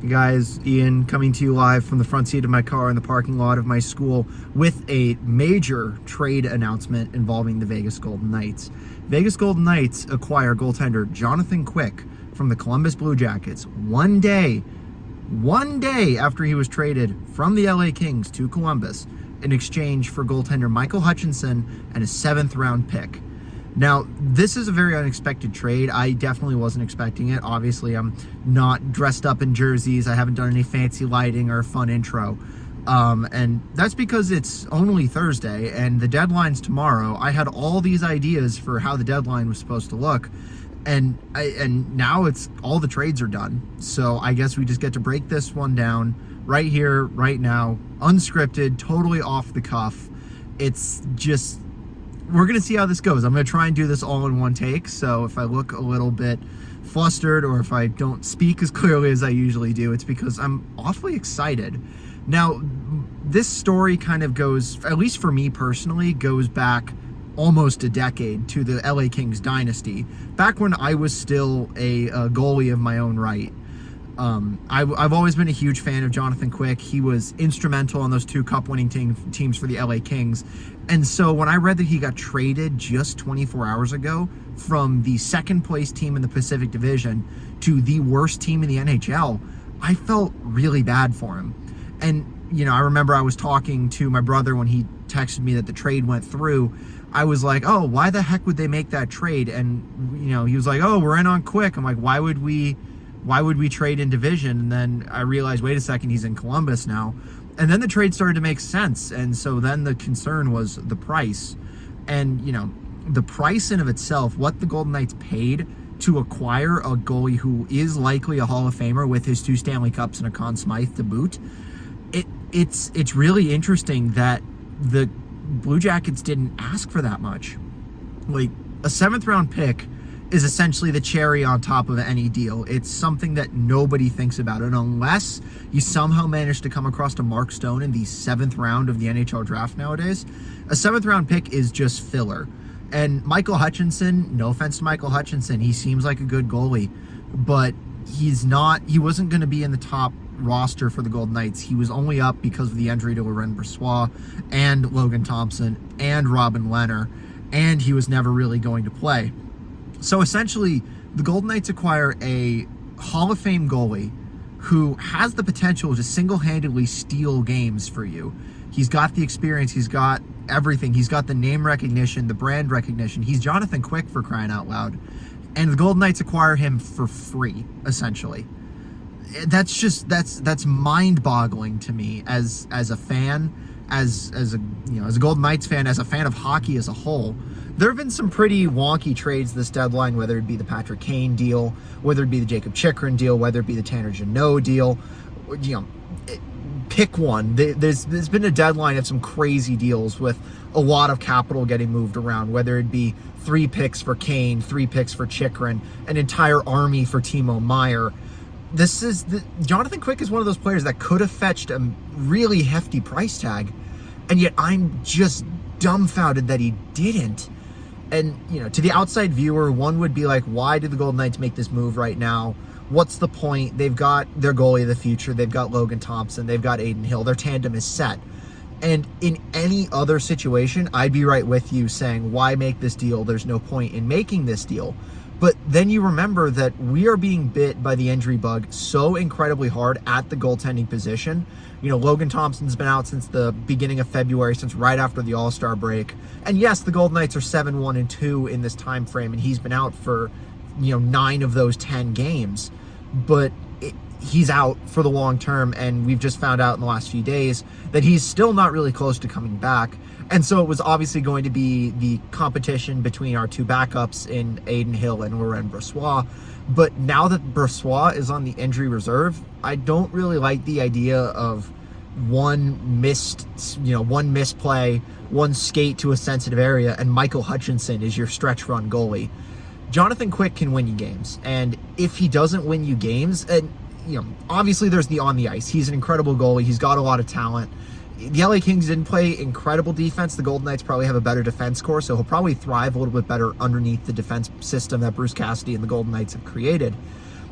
You guys, Ian coming to you live from the front seat of my car in the parking lot of my school with a major trade announcement involving the Vegas Golden Knights. Vegas Golden Knights acquire goaltender Jonathan Quick from the Columbus Blue Jackets one day after he was traded from the LA Kings to Columbus in exchange for goaltender Michael Hutchinson and a 7th round pick. Now, this is a very unexpected trade. I definitely wasn't expecting it. Obviously, I'm not dressed up in jerseys. I haven't done any fancy lighting or a fun intro. And that's because it's only Thursday and the deadline's tomorrow. I had all these ideas for how the deadline was supposed to look. And now it's all the trades are done. So I guess we just get to break this one down right here, right now, unscripted, totally off the cuff. It's just... we're going to see how this goes. I'm going to try and do this all in one take, so if I look a little bit flustered or if I don't speak as clearly as I usually do, it's because I'm awfully excited. Now, this story kind of goes, at least for me personally, goes back almost a decade to the LA Kings dynasty, back when I was still a goalie of my own right. I've always been a huge fan of Jonathan Quick. He was instrumental on those 2 cup-winning teams for the LA Kings. And so when I read that he got traded just 24 hours ago from the 2nd-place team in the Pacific Division to the worst team in the NHL, I felt really bad for him. And, you know, I remember I was talking to my brother when he texted me that the trade went through. I was like, oh, why the heck would they make that trade? And, you know, he was like, oh, we're in on Quick. I'm like, why would we trade in division? And then I realized, wait a second, he's in Columbus now. And then the trade started to make sense. And so then the concern was the price. And, you know, the price in of itself, what the Golden Knights paid to acquire a goalie who is likely a Hall of Famer with his 2 Stanley Cups and a Conn Smythe to boot, it's really interesting that the Blue Jackets didn't ask for that much. Like, a 7th round pick is essentially the cherry on top of any deal. It's something that nobody thinks about. And unless you somehow manage to come across a Mark Stone in the 7th round of the NHL draft nowadays, a 7th round pick is just filler. And Michael Hutchinson, no offense to Michael Hutchinson, he seems like a good goalie, but he wasn't going to be in the top roster for the Golden Knights. He was only up because of the injury to Laurent Brossoit and Logan Thompson and Robin Lehner, and he was never really going to play. So essentially, the Golden Knights acquire a Hall of Fame goalie who has the potential to single-handedly steal games for you. He's got the experience. He's got everything. He's got the name recognition, the brand recognition. He's Jonathan Quick, for crying out loud. And the Golden Knights acquire him for free, essentially. That's mind-boggling to me as a fan, as a Golden Knights fan, as a fan of hockey as a whole. There have been some pretty wonky trades this deadline, whether it be the Patrick Kane deal, whether it be the Jacob Chychrun deal, whether it be the Tanner Jeannot deal. You know, pick one. There's been a deadline of some crazy deals with a lot of capital getting moved around, whether it be 3 picks for Kane, 3 picks for Chychrun, an entire army for Timo Meier. Jonathan Quick is one of those players that could have fetched a really hefty price tag, and yet I'm just dumbfounded that he didn't. And, you know, to the outside viewer, one would be like, why did the Golden Knights make this move right now? What's the point? They've got their goalie of the future. They've got Logan Thompson. They've got Adin Hill. Their tandem is set. And in any other situation, I'd be right with you saying, why make this deal? There's no point in making this deal. But then you remember that we are being bit by the injury bug so incredibly hard at the goaltending position. You know, Logan Thompson's been out since the beginning of February, since right after the All-Star break. And yes, the Golden Knights are 7-1-2 in this time frame, and he's been out for, 9 of those 10 games. But he's out for the long term, and we've just found out in the last few days that he's still not really close to coming back. And so it was obviously going to be the competition between our 2 backups in Adin Hill and Laurent Brossoit. But now that Brossoit is on the injury reserve, I don't really like the idea of one misplay, one skate to a sensitive area, and Michael Hutchinson is your stretch run goalie. Jonathan Quick can win you games, and if he doesn't win you games, and obviously there's the on the ice. He's an incredible goalie. He's got a lot of talent. The LA Kings didn't play incredible defense. The Golden Knights probably have a better defense core, so he'll probably thrive a little bit better underneath the defense system that Bruce Cassidy and the Golden Knights have created.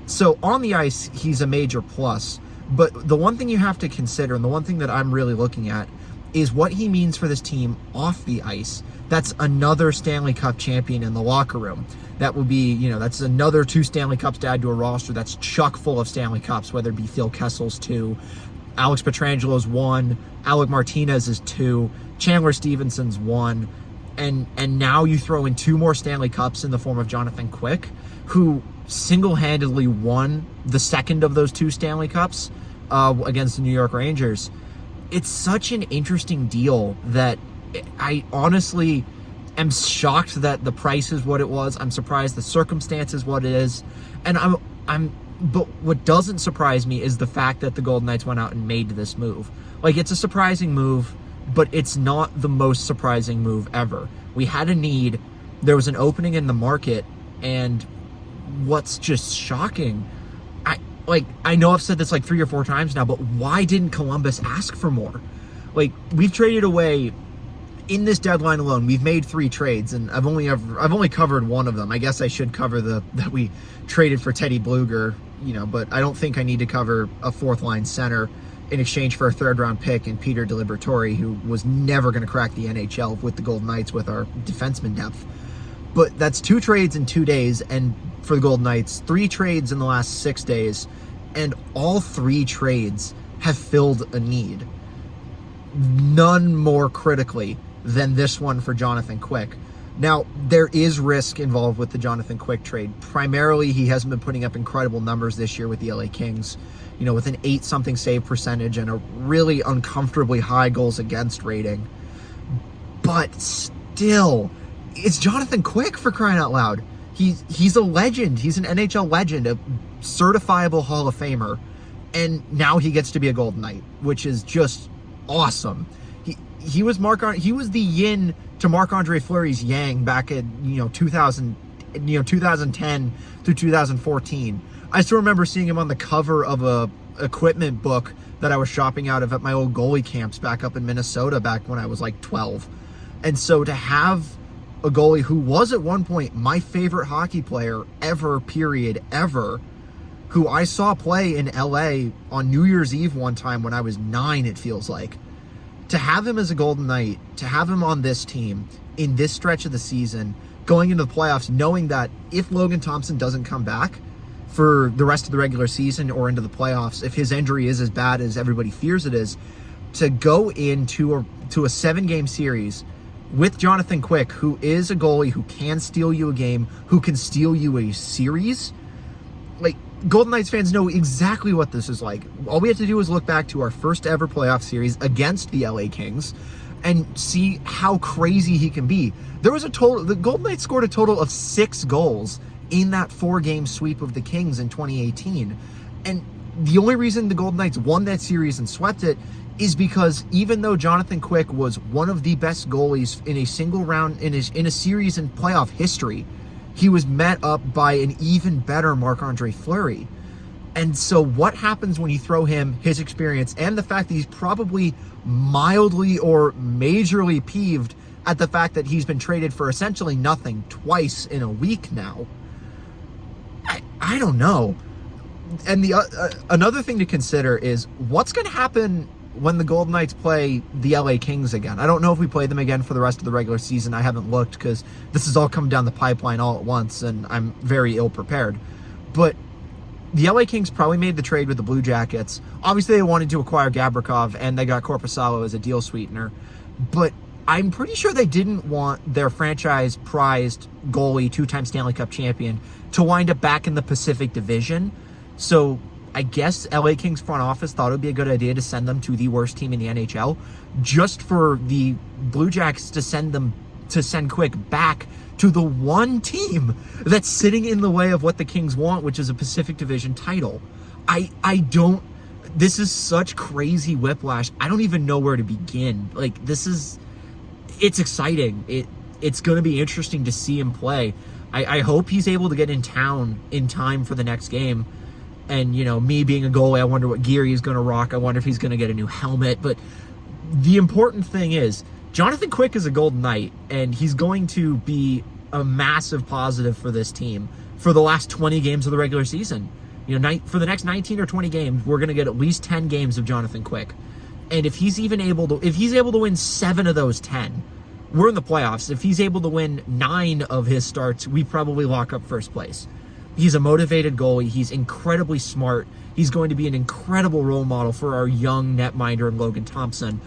So on the ice, he's a major plus. But the one thing you have to consider, and the one thing that I'm really looking at, is what he means for this team off the ice. That's another Stanley Cup champion in the locker room. That would be, that's another 2 Stanley Cups to add to a roster that's chock full of Stanley Cups, whether it be Phil Kessel's 2, Alex Petrangelo's 1, Alec Martinez is 2, Chandler Stevenson's 1, and now you throw in 2 more Stanley Cups in the form of Jonathan Quick, who single-handedly won the second of those 2 Stanley Cups against the New York Rangers. It's such an interesting deal that I honestly am shocked that the price is what it was. I'm surprised the circumstance is what it is. And but what doesn't surprise me is the fact that the Golden Knights went out and made this move. Like, it's a surprising move, but it's not the most surprising move ever. We had a need, there was an opening in the market, and what's just shocking, I know I've said this like 3 or 4 times now, but why didn't Columbus ask for more? Like, we've traded away, in this deadline alone, we've made 3 trades, and I've only covered one of them. I guess I should cover that we traded for Teddy Bluger, but I don't think I need to cover a 4th line center in exchange for a 3rd round pick and Peter DeLibertori, who was never going to crack the NHL with the Golden Knights with our defenseman depth. But that's 2 trades in 2 days, and for the Golden Knights, 3 trades in the last 6 days, and all 3 trades have filled a need. None more critically than this one for Jonathan Quick. Now, there is risk involved with the Jonathan Quick trade. Primarily, he hasn't been putting up incredible numbers this year with the LA Kings, with an 8-something save percentage and a really uncomfortably high goals against rating. But still, it's Jonathan Quick, for crying out loud. He's a legend. He's an NHL legend, a certifiable Hall of Famer, and now he gets to be a Golden Knight, which is just awesome. He was the yin to Marc-Andre Fleury's yang back in 2010 through 2014. I still remember seeing him on the cover of a equipment book that I was shopping out of at my old goalie camps back up in Minnesota back when I was like 12. And so to have a goalie who was at one point my favorite hockey player ever, who I saw play in LA on New Year's Eve one time when I was 9, it feels like. To have him as a Golden Knight, to have him on this team in this stretch of the season, going into the playoffs, knowing that if Logan Thompson doesn't come back for the rest of the regular season or into the playoffs, if his injury is as bad as everybody fears it is, to go into a 7-game series with Jonathan Quick, who is a goalie who can steal you a game, who can steal you a series, like, Golden Knights fans know exactly what this is like. All we have to do is look back to our first ever playoff series against the LA Kings and see how crazy he can be. The Golden Knights scored a total of 6 goals in that 4-game sweep of the Kings in 2018. And the only reason the Golden Knights won that series and swept it is because even though Jonathan Quick was one of the best goalies in a single round in a series in playoff history, he was met up by an even better Marc-Andre Fleury. And so what happens when you throw him, his experience, and the fact that he's probably mildly or majorly peeved at the fact that he's been traded for essentially nothing twice in a week now? I don't know. And the another thing to consider is what's going to happen when the Golden Knights play the LA Kings again. I don't know if we play them again for the rest of the regular season. I haven't looked because this has all come down the pipeline all at once, and I'm very ill prepared. But the LA Kings probably made the trade with the Blue Jackets. Obviously, they wanted to acquire Gavrikov, and they got Korpisalo as a deal sweetener. But I'm pretty sure they didn't want their franchise-prized goalie, 2-time Stanley Cup champion, to wind up back in the Pacific Division. So I guess LA Kings front office thought it would be a good idea to send them to the worst team in the NHL, just for the Blue Jackets to send Quick back to the one team that's sitting in the way of what the Kings want, which is a Pacific Division title. This is such crazy whiplash. I don't even know where to begin. Like, it's exciting. It's going to be interesting to see him play. I hope he's able to get in town in time for the next game. And, me being a goalie, I wonder what gear he's going to rock. I wonder if he's going to get a new helmet. But the important thing is, Jonathan Quick is a Golden Knight, and he's going to be a massive positive for this team for the last 20 games of the regular season. For the next 19 or 20 games, we're going to get at least 10 games of Jonathan Quick. And if he's able to win 7 of those 10, we're in the playoffs. If he's able to win 9 of his starts, we probably lock up first place. He's a motivated goalie. He's incredibly smart. He's going to be an incredible role model for our young netminder and Logan Thompson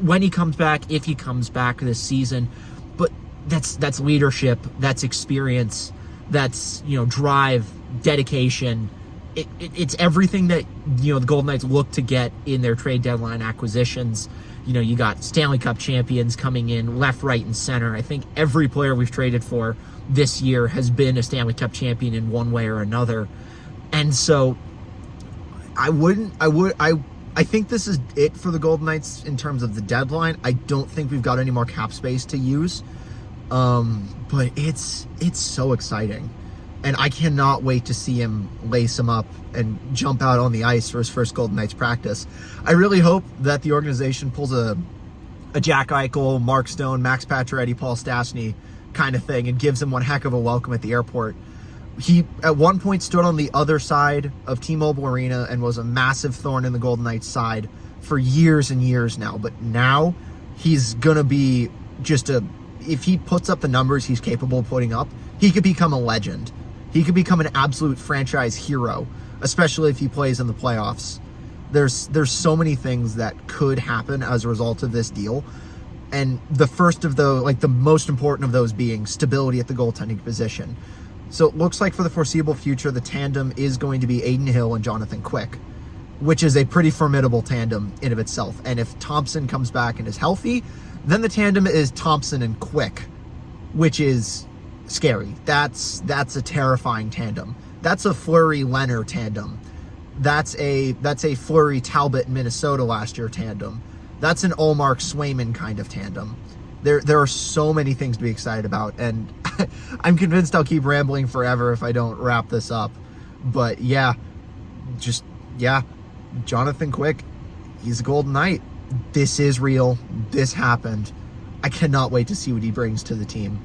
when he comes back, if he comes back this season. But that's leadership, that's experience, that's drive, dedication. It's everything that the Golden Knights look to get in their trade deadline acquisitions. You got Stanley Cup champions coming in left, right, and center. I think every player we've traded for this year has been a Stanley Cup champion in one way or another. And so I think this is it for the Golden Knights in terms of the deadline. I don't think we've got any more cap space to use. But it's so exciting. And I cannot wait to see him lace him up and jump out on the ice for his first Golden Knights practice. I really hope that the organization pulls a Jack Eichel, Mark Stone, Max Pacioretty, Paul Stastny kind of thing and gives him one heck of a welcome at the airport. He, at one point, stood on the other side of T-Mobile Arena and was a massive thorn in the Golden Knights' side for years and years now. But now he's going to be if he puts up the numbers he's capable of putting up, he could become a legend. He could become an absolute franchise hero, especially if he plays in the playoffs. There's so many things that could happen as a result of this deal. And the first of those, the most important of those being stability at the goaltending position. So it looks like for the foreseeable future, the tandem is going to be Adin Hill and Jonathan Quick, which is a pretty formidable tandem in of itself. And if Thompson comes back and is healthy, then the tandem is Thompson and Quick, which is scary. That's a terrifying tandem. That's a Fleury-Leonard tandem. That's a Fleury-Talbot Minnesota last year tandem. That's an Ullmark Swayman kind of tandem. There are so many things to be excited about, and I'm convinced I'll keep rambling forever if I don't wrap this up. But Jonathan Quick, he's a Golden Knight. This is real. This happened. I cannot wait to see what he brings to the team.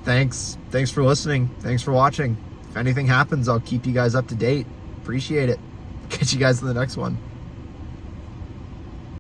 Thanks for listening. Thanks for watching. If anything happens, I'll keep you guys up to date. Appreciate it. Catch you guys in the next one.